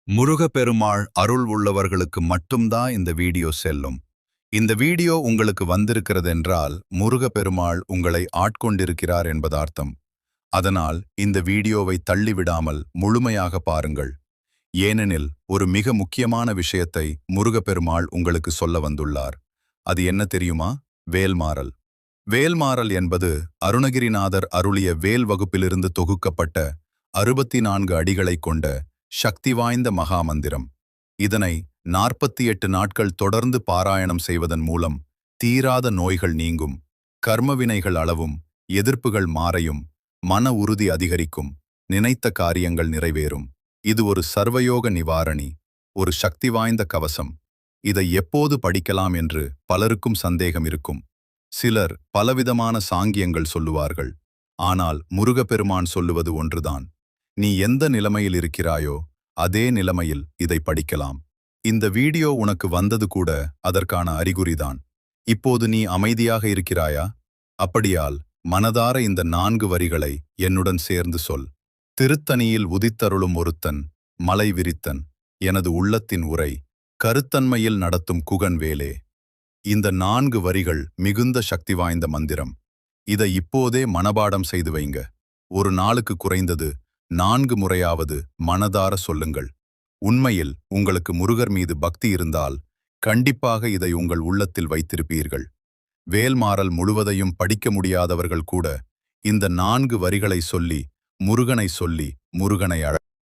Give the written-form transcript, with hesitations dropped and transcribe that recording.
முருகப்பெருமாள் அருள் உள்ளவர்களுக்கு மட்டும்தான் இந்த வீடியோ செல்லும். இந்த வீடியோ உங்களுக்கு வந்திருக்கிறதென்றால் முருகப்பெருமாள் உங்களை ஆட்கொண்டிருக்கிறார் என்பது அர்த்தம். அதனால் இந்த வீடியோவை தள்ளிவிடாமல் முழுமையாக பாருங்கள். ஏனெனில் ஒரு மிக முக்கியமான விஷயத்தை முருகப்பெருமாள் உங்களுக்கு சொல்ல வந்துள்ளார். அது என்ன தெரியுமா? வேல்மாறல். வேல்மாறல் என்பது அருணகிரிநாதர் அருளிய வேல் வகுப்பிலிருந்து தொகுக்கப்பட்ட 64 அடிகளைக் கொண்ட சக்தி வாய்ந்த மகாமந்திரம். இதனை 48 நாட்கள் தொடர்ந்து பாராயணம் செய்வதன் மூலம் தீராத நோய்கள் நீங்கும், கர்மவினைகள் அளவும், எதிர்ப்புகள் மாறையும், மன உறுதி அதிகரிக்கும், நினைத்த காரியங்கள் நிறைவேறும். இது ஒரு சர்வயோக நிவாரணி, ஒரு சக்தி வாய்ந்த கவசம். இதை எப்போது படிக்கலாம் என்று பலருக்கும் சந்தேகம் இருக்கும். சிலர் பலவிதமான சாங்கியங்கள் சொல்லுவார்கள். ஆனால் முருகப்பெருமான் சொல்லுவது ஒன்றுதான். நீ எந்த நிலைமையில் இருக்கிறாயோ அதே நிலைமையில் இதை படிக்கலாம். இந்த வீடியோ உனக்கு வந்தது கூட அதற்கான அறிகுறிதான். இப்போது நீ அமைதியாக இருக்கிறாயா? அப்படியால் மனதார இந்த 4 வரிகளை என்னுடன் சேர்ந்து சொல். திருத்தணியில் உதித்தருளும் ஒருத்தன், மலை விரித்தன், எனது உள்ளத்தின் உரை, கருத்தன்மையில் நடத்தும் குகன் வேலே. இந்த 4 வரிகள் மிகுந்த சக்தி வாய்ந்த மந்திரம். இதை இப்போதே மனபாடம் செய்து வைங்க. ஒரு நாளுக்கு குறைந்தது 4 முறையாவது மனதார சொல்லுங்கள். உண்மையில் உங்களுக்கு முருகர் மீது பக்தி இருந்தால் கண்டிப்பாக இதை உங்கள் உள்ளத்தில் வைத்திருப்பீர்கள். வேல்மாறல் முழுவதையும் படிக்க முடியாதவர்கள் கூட இந்த 4 வரிகளை சொல்லி முருகனை